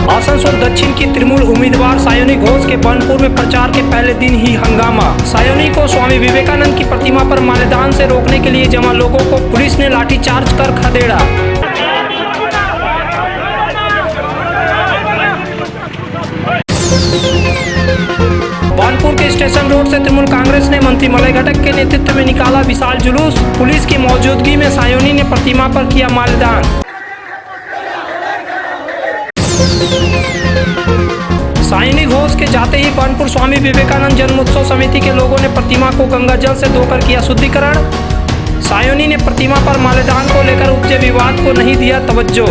आसनसोल दक्षिण की तृणमूल उम्मीदवार सायोनी घोष के बनपुर में प्रचार के पहले दिन ही हंगामा। सायोनी को स्वामी विवेकानंद की प्रतिमा पर माल्यार्पण से रोकने के लिए जमा लोगों को पुलिस ने लाठीचार्ज कर खदेड़ा। बनपुर के स्टेशन रोड से तृणमूल कांग्रेस ने मंत्री मलय घटक के नेतृत्व में निकाला विशाल जुलूस। पुलिस की मौजूदगी में सायोनी ने प्रतिमा पर किया माल्यार्पण। सायोनी घोष के जाते ही बनपुर स्वामी विवेकानंद जन्मोत्सव समिति के लोगों ने प्रतिमा को गंगा जल से धोकर किया शुद्धिकरण। सायोनी ने प्रतिमा पर माल्यार्पण को लेकर उपजे विवाद को नहीं दिया तवज्जो।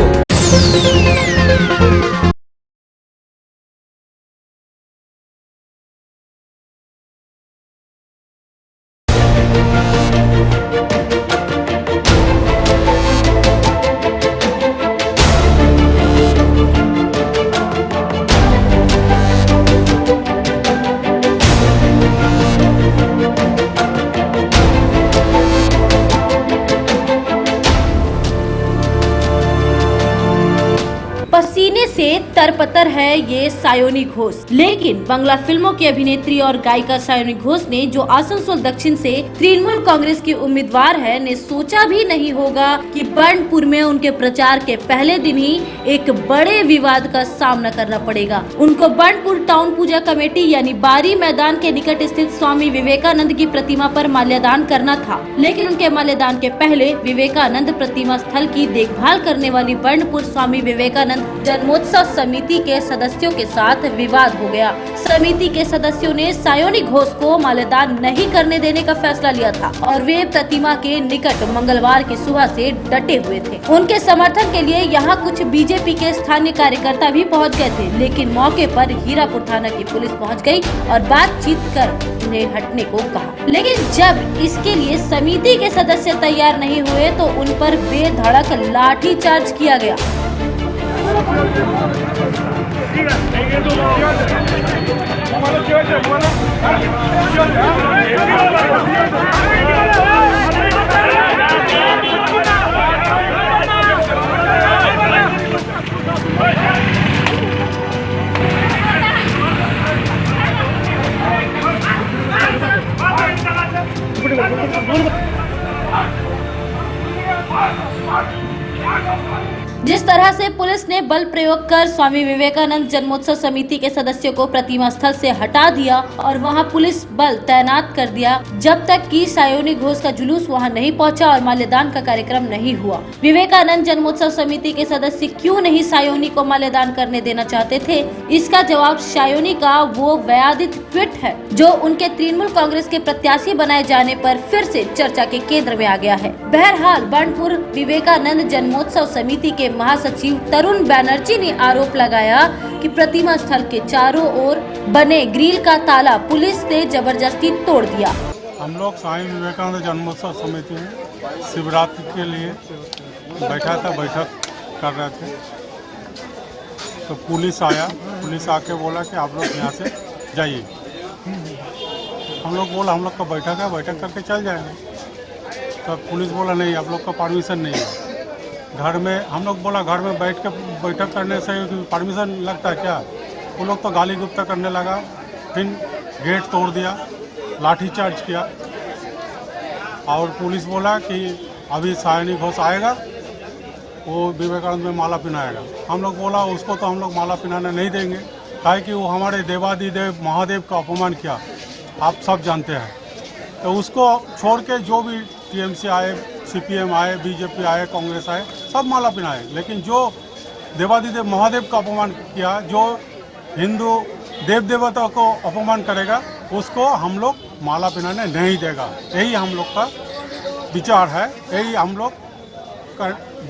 पसीने से तरपतर है ये सायोनी घोष, लेकिन बांग्ला फिल्मों की अभिनेत्री और गायिका सायोनी घोष ने, जो आसनसोल दक्षिण से तृणमूल कांग्रेस की उम्मीदवार है, ने सोचा भी नहीं होगा कि बनपुर में उनके प्रचार के पहले दिन ही एक बड़े विवाद का सामना करना पड़ेगा। उनको बनपुर टाउन पूजा कमेटी यानी बारी मैदान के निकट स्थित स्वामी विवेकानंद की प्रतिमा पर माल्यार्पण करना था, लेकिन उनके माल्यार्पण के पहले विवेकानंद प्रतिमा स्थल की देखभाल करने वाली बनपुर स्वामी विवेकानंद जन्मोत्सव समिति के सदस्यों के साथ विवाद हो गया। समिति के सदस्यों ने सायोनी घोष को माल्यार्पण नहीं करने देने का फैसला लिया था और वे प्रतिमा के निकट मंगलवार की सुबह से डटे हुए थे। उनके समर्थन के लिए यहाँ कुछ बीजेपी के स्थानीय कार्यकर्ता भी पहुँच गए थे, लेकिन मौके पर हीरापुर थाना की पुलिस पहुँच गयी और बातचीत कर उन्हें हटने को कहा। लेकिन जब इसके लिए समिति के सदस्य तैयार नहीं हुए तो उन पर बेधड़क लाठीचार्ज किया गया। जिस तरह से पुलिस ने बल प्रयोग कर स्वामी विवेकानंद जन्मोत्सव समिति के सदस्यों को प्रतिमा स्थल से हटा दिया और वहां पुलिस बल तैनात कर दिया जब तक कि सायोनी घोष का जुलूस वहां नहीं पहुंचा और माल्यार्पण का कार्यक्रम नहीं हुआ। विवेकानंद जन्मोत्सव समिति के सदस्य क्यों नहीं सायोनी को माल्यार्पण करने देना चाहते थे, इसका जवाब सायोनी का वो विवादित ट्वीट है जो उनके तृणमूल कांग्रेस के प्रत्याशी बनाए जाने पर फिर से चर्चा के केंद्र में आ गया है। बहरहाल बनपुर विवेकानंद जन्मोत्सव समिति के महासचिव तरुण बैनर्जी ने आरोप लगाया कि प्रतिमा स्थल के चारों ओर बने ग्रिल का ताला पुलिस ने जबरदस्ती तोड़ दिया। हम लोग स्वामी विवेकानंद जन्मोत्सव समिति में शिवरात्रि के लिए बैठक कर रहे थे, तो पुलिस आया। पुलिस आके बोला कि आप लोग यहाँ से जाइए। हम लोग बोला हम लोग का बैठक है, बैठक करके चल जाएंगे। तो पुलिस बोला नहीं, आप लोग का परमिशन नहीं है। घर में हम लोग बोला घर में बैठ के बैठक करने से परमिशन लगता है क्या? वो लोग तो गाली गुप्ता करने लगा, फिर गेट तोड़ दिया, लाठीचार्ज किया और पुलिस बोला कि अभी सायोनी घोष आएगा, वो विवेकानंद में माला पहनाएगा। हम लोग बोला उसको तो हम लोग माला पहनाने नहीं देंगे, काहे कि वो हमारे देवादिदेव महादेव का अपमान किया, आप सब जानते हैं। तो उसको छोड़ के जो भी टीएमसी आए, सीपीएम आए, बीजेपी आए, कांग्रेस आए, सब माला पहनाए, लेकिन जो देवादिदेव महादेव का अपमान किया, जो हिंदू देव देवता को अपमान करेगा, उसको हम लोग माला पहनाने नहीं देगा। यही हम लोग का विचार है, यही हम लोग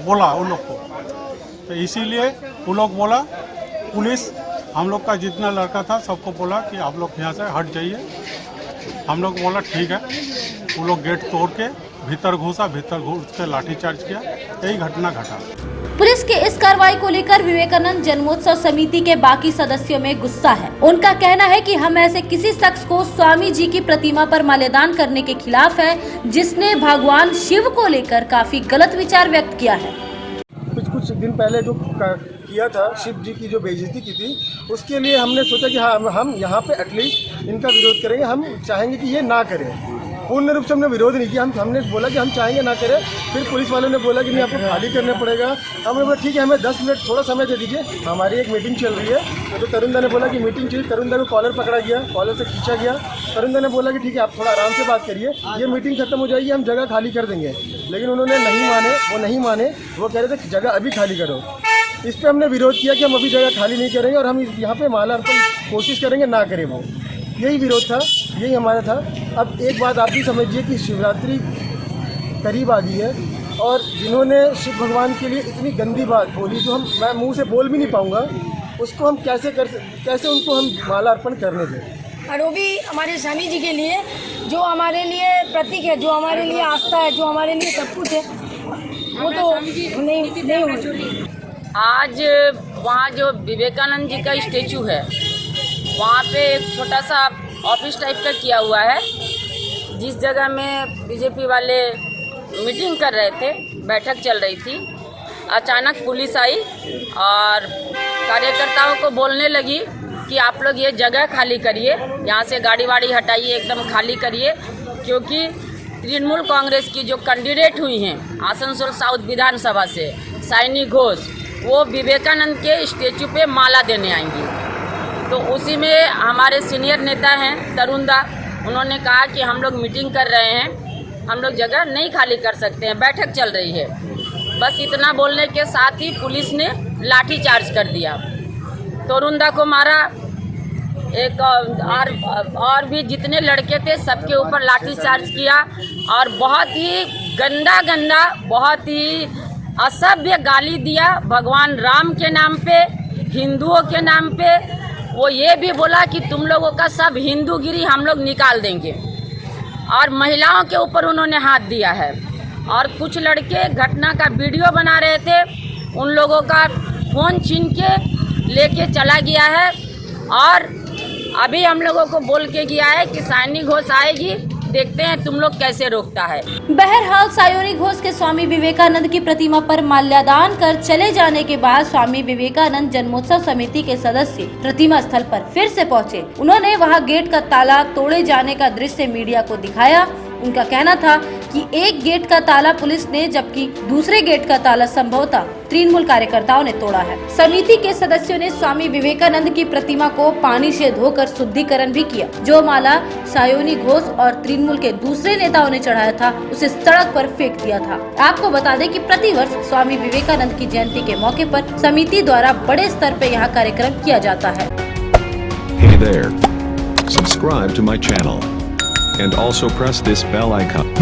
बोला उन लोग को। तो इसीलिए वो लोग बोला, पुलिस हम लोग का जितना लड़का था सबको बोला कि आप लोग यहाँ से हट जाइए। हम लोग बोला ठीक है। वो लोग गेट तोड़ के भीतर घुसा, भीतर घुस के लाठीचार्ज किया। यही घटना घटा। पुलिस के इस कार्रवाई को लेकर विवेकानंद जन्मोत्सव समिति के बाकी सदस्यों में गुस्सा है। उनका कहना है कि हम ऐसे किसी शख्स को स्वामी जी की प्रतिमा पर माल्यादान करने के खिलाफ है जिसने भगवान शिव को लेकर काफी गलत विचार व्यक्त किया है। कुछ दिन पहले जो किया था, शिव जी की जो बेइज्जती की थी, उसके लिए हमने सोचा कि हाँ हम यहाँ पे एटलीस्ट इनका विरोध करेंगे। हम चाहेंगे कि ये ना करें। पूर्ण रूप से हमने विरोध नहीं किया, हमने बोला कि हम चाहेंगे ना करें। फिर पुलिस वालों ने बोला कि नहीं, आपको खाली करना पड़ेगा। हमने बोला ठीक है, हमें 10 मिनट थोड़ा समय दे दीजिए, हमारी एक मीटिंग चल रही है। तो तरुणदा ने बोला कि मीटिंग चाहिए। तरुणदा को कॉलर पकड़ा गया, कॉलर से खींचा गया। तरुणदा ने बोला कि ठीक है, आप थोड़ा आराम से बात करिए, ये मीटिंग खत्म हो जाएगी, हम जगह खाली कर देंगे। लेकिन उन्होंने नहीं माने, वो कह रहे थे जगह अभी खाली करो। इस पर हमने विरोध किया कि हम अभी जगह खाली नहीं करेंगे और हम यहाँ पे माला अर्पण कोशिश करेंगे ना करें। वो यही विरोध था, यही हमारा था। अब एक बात आप भी समझिए कि शिवरात्रि करीब आ गई है और जिन्होंने शिव भगवान के लिए इतनी गंदी बात बोली जो मैं मुंह से बोल भी नहीं पाऊँगा, उसको हम कैसे उनको हम माला अर्पण करने दें। और वो भी हमारे स्वामी जी के लिए, जो हमारे लिए प्रतीक है, जो हमारे लिए आस्था है, जो हमारे लिए सब कुछ है, वो तो नहीं हो। आज वहाँ जो विवेकानंद जी का स्टेचू है, वहाँ पे एक छोटा सा ऑफिस टाइप का किया हुआ है, जिस जगह में बीजेपी वाले मीटिंग कर रहे थे, बैठक चल रही थी। अचानक पुलिस आई और कार्यकर्ताओं को बोलने लगी कि आप लोग ये जगह खाली करिए, यहाँ से गाड़ी वाड़ी हटाइए, एकदम खाली करिए, क्योंकि तृणमूल कांग्रेस की जो कैंडिडेट हुई हैं आसनसोल साउथ विधानसभा से, सायनी घोष, वो विवेकानंद के स्टेचू पे माला देने आएंगी। तो उसी में हमारे सीनियर नेता हैं तरुणदा, उन्होंने कहा कि हम लोग मीटिंग कर रहे हैं, हम लोग जगह नहीं खाली कर सकते हैं, बैठक चल रही है। बस इतना बोलने के साथ ही पुलिस ने लाठी चार्ज कर दिया, तरुणदा को मारा, एक और भी जितने लड़के थे सबके ऊपर लाठी चार्ज किया और बहुत ही गंदा बहुत ही असभ्य गाली दिया भगवान राम के नाम पे, हिंदुओं के नाम पे। वो ये भी बोला कि तुम लोगों का सब हिंदूगिरी हम लोग निकाल देंगे, और महिलाओं के ऊपर उन्होंने हाथ दिया है। और कुछ लड़के घटना का वीडियो बना रहे थे, उन लोगों का फ़ोन छीन के लेके चला गया है और अभी हम लोगों को बोल के गया है कि सायनी घोष आएगी, देखते हैं तुम लोग कैसे रोकता है। बहरहाल सायोनी घोष के स्वामी विवेकानंद की प्रतिमा पर माल्यादान कर चले जाने के बाद स्वामी विवेकानंद जन्मोत्सव समिति के सदस्य प्रतिमा स्थल पर फिर से पहुंचे। उन्होंने वहां गेट का ताला तोड़े जाने का दृश्य मीडिया को दिखाया। उनका कहना था कि एक गेट का ताला पुलिस ने, जबकि दूसरे गेट का ताला संभवतः तृणमूल कार्यकर्ताओं ने तोड़ा है। समिति के सदस्यों ने स्वामी विवेकानंद की प्रतिमा को पानी से धोकर शुद्धिकरण भी किया। जो माला सायोनी घोष और तृणमूल के दूसरे नेताओं ने चढ़ाया था, उसे सड़क पर फेंक दिया था। आपको बता दें कि प्रतिवर्ष स्वामी विवेकानंद की जयंती के मौके पर समिति द्वारा बड़े स्तर पर यहाँ कार्यक्रम किया जाता है। Hey there. Subscribe to my channel. And also press this bell icon.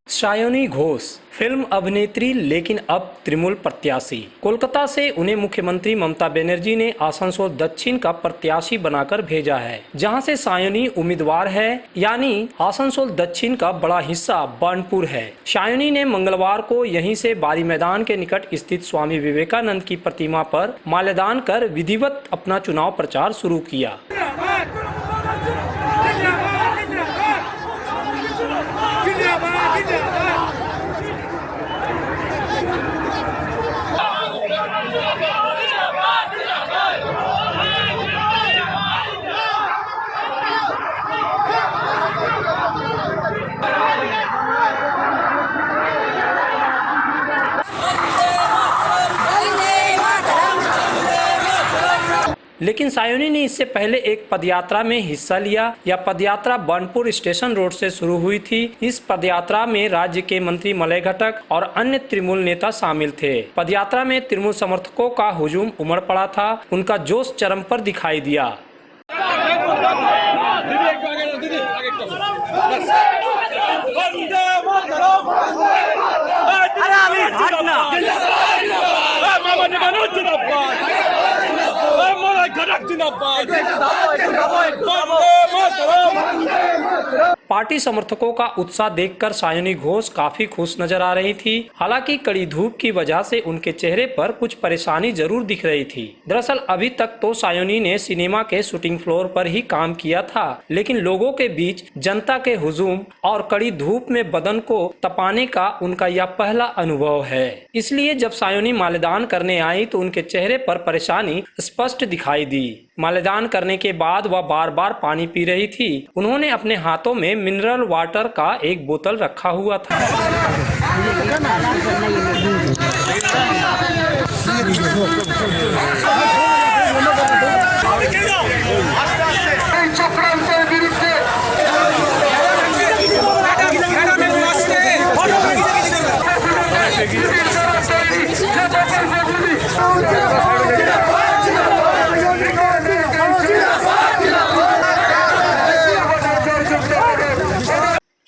Sayoni Ghosh film अभिनेत्री लेकिन अब तृणमूल प्रत्याशी। कोलकाता से उन्हें मुख्यमंत्री ममता बनर्जी ने आसनसोल दक्षिण का प्रत्याशी बनाकर भेजा है, जहां से सायोनी उम्मीदवार है। यानी आसनसोल दक्षिण का बड़ा हिस्सा बानपुर है। सायोनी ने मंगलवार को यहीं से बारी मैदान के निकट स्थित स्वामी विवेकानंद की प्रतिमा पर माल्यादान कर विधिवत अपना चुनाव प्रचार शुरू किया। लेकिन सायोनी ने इससे पहले एक पदयात्रा में हिस्सा लिया। यह पदयात्रा बानपुर स्टेशन रोड से शुरू हुई थी। इस पदयात्रा में राज्य के मंत्री मलय घटक और अन्य तृणमूल नेता शामिल थे। पदयात्रा में तृणमूल समर्थकों का हुजूम उमड़ पड़ा था। उनका जोश चरम पर दिखाई दिया। पार्टी समर्थकों का उत्साह देखकर सायोनी घोष काफी खुश नजर आ रही थी। हालांकि कड़ी धूप की वजह से उनके चेहरे पर कुछ परेशानी जरूर दिख रही थी। दरअसल अभी तक तो सायोनी ने सिनेमा के शूटिंग फ्लोर पर ही काम किया था, लेकिन लोगों के बीच जनता के हुजूम और कड़ी धूप में बदन को तपाने का उनका यह पहला अनुभव है। इसलिए जब सायोनी मालेदान करने आई तो उनके चेहरे पर परेशानी स्पष्ट दिखाई दी। मालेदान करने के बाद वह बार बार पानी पी रही थी। उन्होंने अपने हाथों में मिनरल वाटर का एक बोतल रखा हुआ था।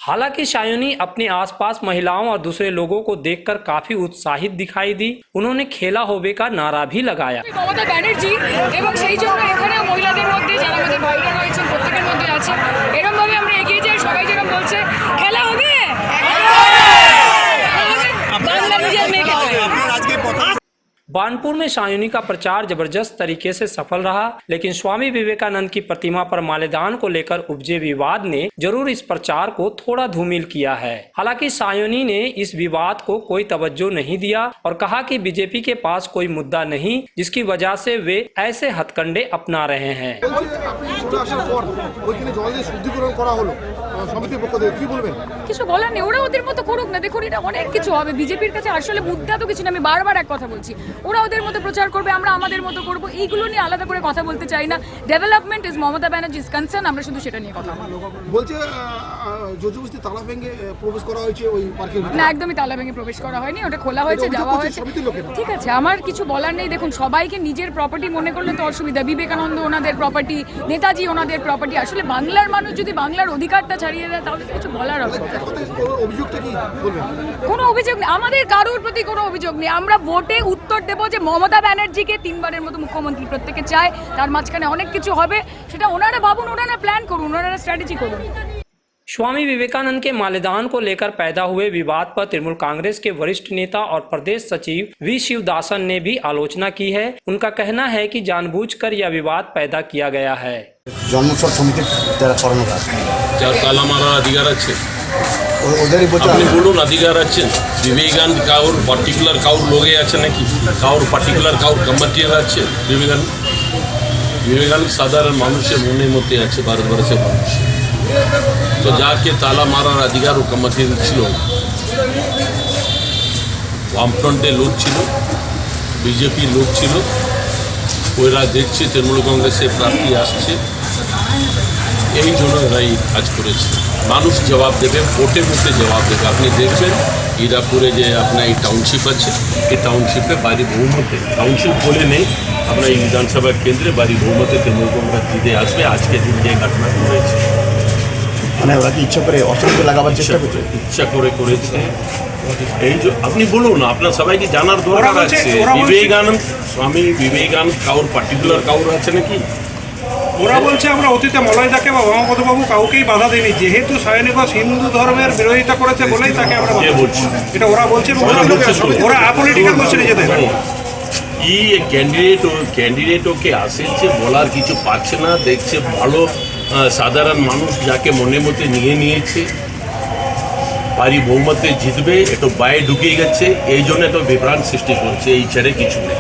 हालांकि सायोनी अपने आसपास महिलाओं और दूसरे लोगों को देखकर काफी उत्साहित दिखाई दी। उन्होंने खेला होबे का नारा भी लगाया। মমতা ব্যানার্জি এবং সেই জন্য এখানে মহিলাদের মধ্যে যারা আমাদের ভাইরা রয়েছেন প্রত্যেকের মধ্যে আছে, এরকম ভাবে আমরা এগিয়ে যাই। সবাই যেরকম বলছে খেলা হবে, বাংলা নিজের মেয়েকে बानपुर में सायोनी का प्रचार जबरदस्त तरीके से सफल रहा, लेकिन स्वामी विवेकानंद की प्रतिमा पर मालेदान को लेकर उपजे विवाद ने जरूर इस प्रचार को थोड़ा धूमिल किया है। हालांकि सायोनी ने इस विवाद को कोई तवज्जो नहीं दिया और कहा कि बीजेपी के पास कोई मुद्दा नहीं, जिसकी वजह से वे ऐसे हथकंडे अपना रहे हैं। কিছু বলার নেই, ওরা ওদের মতো করুক না। দেখুন এটা অনেক কিছু হবে, বিজেপির কাছে আসলে মুদ্রা তো কিছু না। আমি বারবার এক কথা বলছি, ওরা ওদের মতো প্রচার করবে, আমরা আমাদের মতো করব, এইগুলো নিয়ে আলাদা করে কথা বলতে চাই না। ডেভেলপমেন্ট ইজ মমতা ব্যানার্জিস কনসার্ন, আমরা শুধু সেটা নিয়ে কথা বলবো। বলছে জোরজবরদস্তি তালা ভেঙে প্রবেশ করা হয়েছে ওই পার্কের ভিতরে। না, একদমই তালা ভেঙে প্রবেশ করা হয়নি, ওটা খোলা হয়েছে, যাওয়া হয়েছে। ঠিক আছে, আমার কিছু বলার নেই। দেখুন সবাইকে নিজের প্রপার্টি মনে করলে তো অসুবিধা। বিবেকানন্দ ওনাদের প্রপার্টি, নেতাজি ওনাদের প্রপার্টি। আসলে বাংলার মানুষ যদি বাংলার অধিকারটা ছাড়িয়ে দেয় তাহলে কিছু বলার হবে। কোনো অভিযোগ নেই, আমাদের কারোর প্রতি কোনো অভিযোগ নেই। আমরা ভোটে উত্তর দেবো যে মমতা ব্যানার্জিকে 3 বারের মতো মুখ্যমন্ত্রী প্রত্যেকে চায়। তার মাঝখানে অনেক কিছু হবে, সেটা ওনারা ভাবুন, ওনারা প্ল্যান করুন, ওনারা স্ট্র্যাটেজি করুন। स्वामी विवेकानंद के मालेदान को लेकर पैदा हुए विवाद पर तृणमूल कांग्रेस के वरिष्ठ नेता और प्रदेश सचिव वी शिवदासन ने भी आलोचना की है। उनका कहना है कि जानबूझकर यह विवाद पैदा किया गया है। জন্মোৎসব সমিতির যারা কর্মকার যার তালা মারার অধিকার আছে, ওদেরই আপনি বলুন অধিকার আছেন। বিবেকানন্দ কাউর পার্টিকুলার কাউর লোকে আছে নাকি? কাউর পার্টিকুলার কাউর কমিটির আছে? বিবেকানন্দ সাধারণ মানুষের মনের মধ্যে আছে, ভারতবর্ষের মানুষ। তো যাকে তালা মারার অধিকার ও কমিটি ছিল, বামফ্রন্টের লোক ছিল, বিজেপির লোক ছিল, ওরা দেখছে তৃণমূল কংগ্রেসের প্রার্থী আসছে, এই জন্য এরা এই কাজ করেছে। মানুষ জবাব দেবে, ভোটে ভোটে জবাব দেবে। আপনি দেখবেন ইরাপুরে যে আপনার এই টাউনশিপ আছে, এই টাউনশিপে বাড়ি বহুমতে, টাউনশিপ বলে নেই, আপনার এই বিধানসভা কেন্দ্রে বাড়ি বহুমতে তৃণমূল কংগ্রেস জিতে আসবে। আজকে দিন যে ঘটনা করেছে, মানে ওরা কি ইচ্ছা করে অশান্তি লাগাবার চেষ্টা করছে, ইচ্ছা করে করেছে। এই যে আপনি বলুন না, আপনার সবাইকে জানার দরকার আছে। বিবেকানন্দ, স্বামী বিবেকানন্দ কাউর পার্টিকুলার কাউর আছে নাকি? ওরা বলছে আমরা অতীতে মলয়দাকে বা মহাপদবাবু কাউকেই বাধা দেয়নি, যেহেতু সায়নী ঘোষ হিন্দু ধর্মের বিরোধিতা করেছে বলেই তাকে আমরা বাধা দিয়েছি। এটা ওরা বলছে, ওরা আপলিটিক্যাল বলছে নিজেদের। কি ক্যান্ডিডেট ওকে আসছে বলার কিছু পাচ্ছে না, দেখছে ভালো সাধারণ মানুষ যাকে মনে মতে নিয়ে নিয়েছে, বাড়ি বহুমতে জিতবে, একটু বাইরে ঢুকিয়ে গেছে, এই জন্য একটা বিভ্রান্ত সৃষ্টি করছে। এই ছেড়ে কিছু নেই।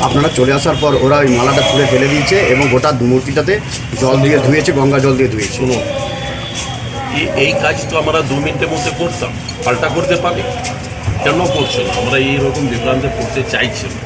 আপনারা চলে আসার পর ওরা ওই মালাটা ছুঁড়ে ফেলে দিয়েছে এবং গোটা মূর্তিটাতে জল দিয়ে ধুয়েছে, গঙ্গা জল দিয়ে ধুয়েছে। শুনুন, এই কাজ তো আমরা 2 মিনিটের মধ্যে করতাম, পাল্টা করতে পারি, কেন করছে না? আমরা এইরকম বিভ্রান্তে পড়তে চাইছি না।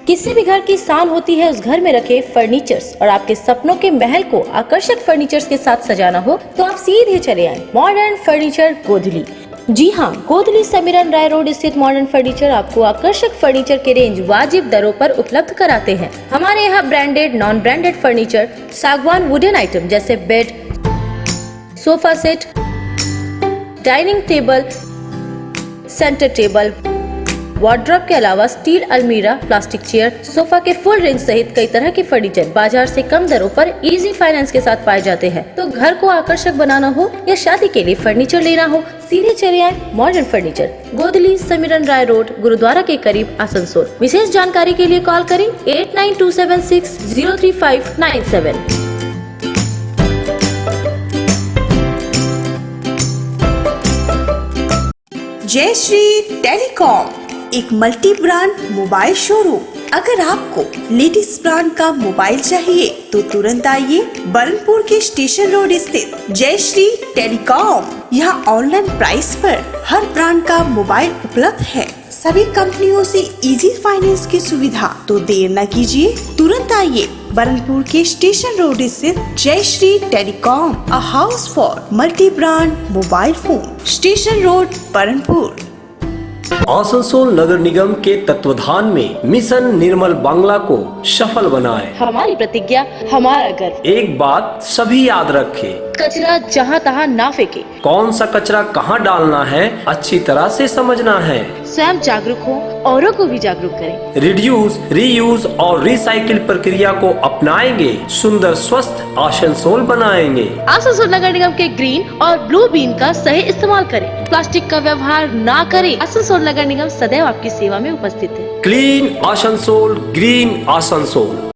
किसी भी घर की शान होती है उस घर में रखे फर्नीचर्स, और आपके सपनों के महल को आकर्षक फर्नीचर्स के साथ सजाना हो तो आप सीधे चले आए मॉडर्न फर्नीचर गोधली। जी हाँ, गोधली समीरन राय रोड स्थित मॉडर्न फर्नीचर आपको आकर्षक फर्नीचर के रेंज वाजिब दरों पर उपलब्ध कराते हैं। हमारे यहाँ ब्रांडेड, नॉन ब्रांडेड फर्नीचर, सागवान वुडन आइटम जैसे bed, sofa set, dining table, centre table, wardrobe के अलावा स्टील अलमीरा, प्लास्टिक चेयर, सोफा के फुल रेंज सहित कई तरह के फर्नीचर बाजार से कम दरों पर इजी फाइनेंस के साथ पाए जाते हैं। तो घर को आकर्षक बनाना हो या शादी के लिए फर्नीचर लेना हो, सीधे चले आए मॉडर्न फर्नीचर, गोदली समीरन राय रोड, गुरुद्वारा के करीब, आसनसोल। विशेष जानकारी के लिए कॉल करें 8927603597। जय श्री टेलीकॉम, एक मल्टी ब्रांड मोबाइल शोरूम। अगर आपको लेटेस्ट ब्रांड का मोबाइल चाहिए तो तुरंत आइए बरनपुर के स्टेशन रोड स्थित जय श्री टेलीकॉम। यहाँ ऑनलाइन प्राइस पर हर ब्रांड का मोबाइल उपलब्ध है। सभी कंपनियों से इजी फाइनेंस की सुविधा। तो देर न कीजिए, तुरंत आइए बरनपुर के स्टेशन रोड स्थित Jai Shri telecom, a house for multi brand mobile phone, station road Burnpur. Asansol नगर निगम के तत्वाधान में मिशन निर्मल बांग्ला को सफल बनाएं। हमारी प्रतिज्ञा, हमारा गर्व। एक बात सभी याद रखें, कचरा जहाँ तहाँ ना फेंके। कौन सा कचरा कहाँ डालना है अच्छी तरह से समझना है। स्वयं जागरूक हो, औरों को भी जागरूक करें। रिड्यूस, रीयूज और रिसाइकिल प्रक्रिया को अपनाएंगे, सुंदर स्वस्थ आसनसोल बनाएंगे। आसनसोल नगर निगम के ग्रीन और ब्लू बीन का सही इस्तेमाल करें। प्लास्टिक का व्यवहार ना करें। आसनसोल नगर निगम सदैव आपकी सेवा में उपस्थित है। Clean Asansol, green Asansol.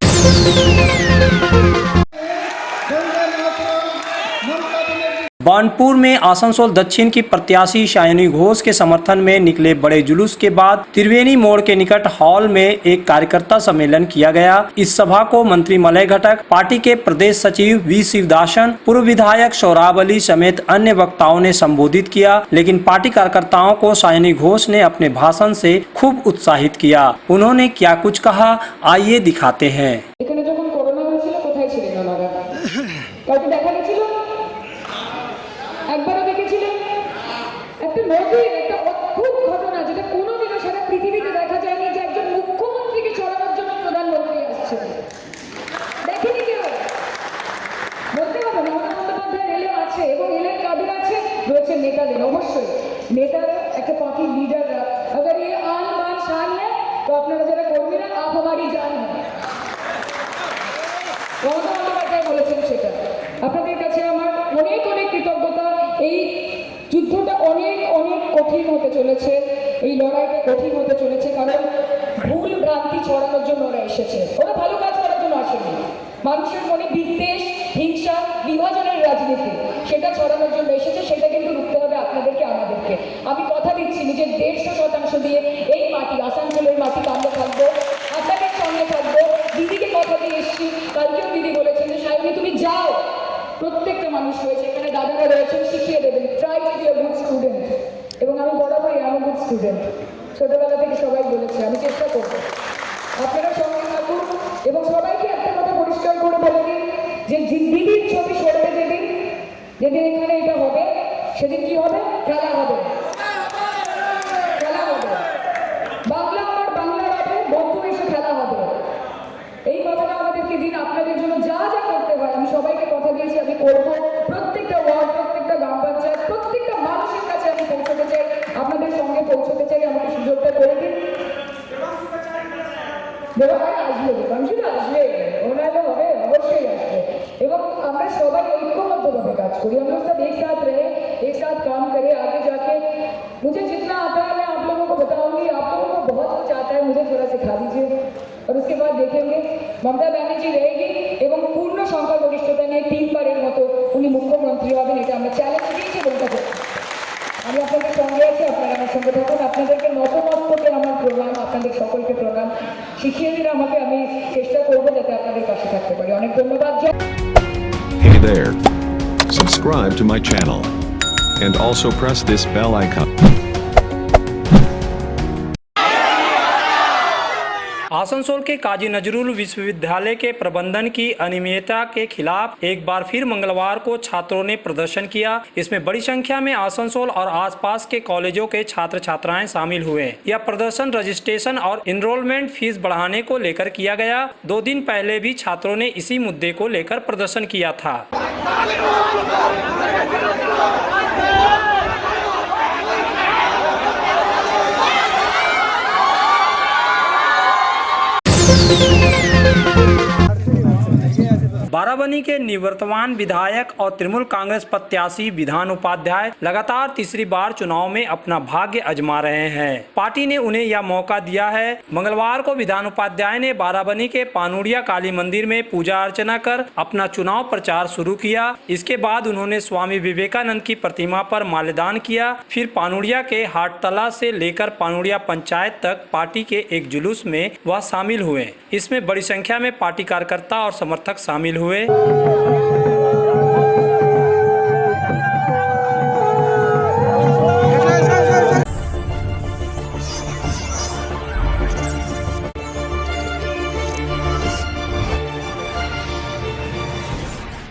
बानपुर में आसनसोल दक्षिण की प्रत्याशी सायनी घोष के समर्थन में निकले बड़े जुलूस के बाद त्रिवेणी मोड़ के निकट हॉल में एक कार्यकर्ता सम्मेलन किया गया। इस सभा को मंत्री मलय घटक, पार्टी के प्रदेश सचिव वी शिवदासन, पूर्व विधायक सोहराब अली समेत अन्य वक्ताओं ने संबोधित किया। लेकिन पार्टी कार्यकर्ताओं को सायनी घोष ने अपने भाषण से खूब उत्साहित किया। उन्होंने क्या कुछ कहा, आइए दिखाते हैं। একবারও দেখেছিলেন একটা নজির, একটা অদ্ভুত ঘটনা যেটা কোনোদিনও সারা পৃথিবীতে দেখা যায়নি, যে একজন মুখ্যমন্ত্রীকে ছড়ানোর জন্য প্রধানমন্ত্রী আসছে। দেখেনি কেউ? বলতে হবে মমতা বন্দ্যোপাধ্যায় রেলে আছে এবং রেলের কাদের আছে, রয়েছে নেতাদের। অবশ্যই নেতারা, একটা পার্টির লিডাররা, अगर ये आन बान शान है तो আপনারা যারা কর্মীরা आप हमारी जान है। মমতা বন্দ্যোপাধ্যায় বলেছেন সেটা। আপনাদের কাছে আমার অনেক অনেক কৃতজ্ঞতা। এই যুদ্ধটা অনেক অনেক কঠিন হতে চলেছে, এই লড়াইটা কঠিন হতে চলেছে, কারণ ভুল ভ্রান্তি ছড়ানোর জন্য ওরা এসেছে। ওরা ভালো কাজ করার জন্য আসেনি। মানুষের মনে বিদ্বেষ, হিংসা, বিভাজনের রাজনীতি সেটা ছড়ানোর জন্য এসেছে। সেটা কিন্তু রুখতে হবে আপনাদেরকে, আমাদেরকে। আমি কথা দিচ্ছি নিজের 150% দিয়ে এই মাটি, আসানসোলের মাটিতে আমরা থাকবো, আপনাদের সঙ্গে থাকবো। দিদিকে কথা দিয়ে এসেছি, কালকেও দিদি বলেছেন যে সায়নী তুমি যাও, প্রত্যেকটা মানুষ রয়েছে এখানে, দাদারা রয়েছেন, শিখিয়ে দেবেন। Try to be a good student. এবং আমি বরাবরই আমি গুড স্টুডেন্ট, ছোটবেলা থেকে সবাই বলেছে, আমি চেষ্টা করব আপনারা সঙ্গে থাকুন। এবং সবাইকে একটা কথা পরিষ্কার করে বলে দিন যে দিদির ছবি সরবে যেদিন, যেদিন এখানে এটা হবে, সেদিন কি হবে? খেলা হবে, খেলা হবে। বাংলা আমার বাংলা হবে, বন্ধু এসে খেলা হবে। এই কথাটা আমাদেরকে দিন। আপনাদের জন্য যা যা করতে হয় আমি সবাইকে কথা দিয়েছি আমি করব। প্রত্যেকটা ওয়ার্ড, প্রত্যেকটা গ্রাম পঞ্চায়েত, প্রত্যেকটা মানুষের কাছে আমি পৌঁছতে চাই, আপনাদের সঙ্গে পৌঁছতে চাই। আমাকে সুযোগটা করে দিন। দেবাভাই আসবে, দেবাংশুরা আসবে, ওনারা হবে, অবশ্যই আসবে। এবং আমরা সবাই ঐক্যবদ্ধভাবে কাজ করি। हम लोग सब एक साथ रहे, एक साथ काम करें, आगे जाके मुझे जितना आता है मैं आप लोगों को बताऊंगी। आप लोगों को बहुत कुछ आता है, मुझे थोड़ा सिखा दीजिए और उसके बाद देखेंगे। মমতা ব্যানার্জি रहेगी এবং পূর্ণ সংখ্যাগরিষ্ঠতা নিয়ে 3 বারের মতো উনি মুখ্যমন্ত্রী হবেন, এটা আমরা চ্যালেঞ্জ দিয়েছি বলতে পারি। আমি আপনাদের সঙ্গে আছি, আপনারা আমার সঙ্গে থাকুন। আপনাদেরকে নতমস্তকে আমার প্রণাম, আপনাদের সকলকে প্রণাম। শিখিয়ে দিন আমাকে, আমি চেষ্টা করবো যাতে আপনাদের পাশে থাকতে পারি। অনেক ধন্যবাদ। Hey there. Subscribe to my channel. And also press this bell icon. Asansol के काजी नजरुल विश्वविद्यालय के प्रबंधन की अनियमितता के खिलाफ एक बार फिर मंगलवार को छात्रों ने प्रदर्शन किया। इसमें बड़ी संख्या में आसनसोल और आसपास के कॉलेजों के छात्र छात्राएं शामिल हुए। यह प्रदर्शन रजिस्ट्रेशन और इनरोलमेंट फीस बढ़ाने को लेकर किया गया। 2 दिन पहले भी छात्रों ने इसी मुद्दे को लेकर प्रदर्शन किया था। बाराबनी के निवर्तमान विधायक और तृणमूल कांग्रेस प्रत्याशी विधान उपाध्याय लगातार तीसरी बार चुनाव में अपना भाग्य आजमा रहे हैं। पार्टी ने उन्हें यह मौका दिया है। मंगलवार को विधान उपाध्याय ने बाराबनी के पानुड़िया काली मंदिर में पूजा अर्चना कर अपना चुनाव प्रचार शुरू किया। इसके बाद उन्होंने स्वामी विवेकानंद की प्रतिमा पर माल्यार्पण किया। फिर पानुड़िया के हाटतला से लेकर पानुड़िया पंचायत तक पार्टी के एक जुलूस में वह शामिल हुए। इसमें बड़ी संख्या में पार्टी कार्यकर्ता और समर्थक शामिल हुए।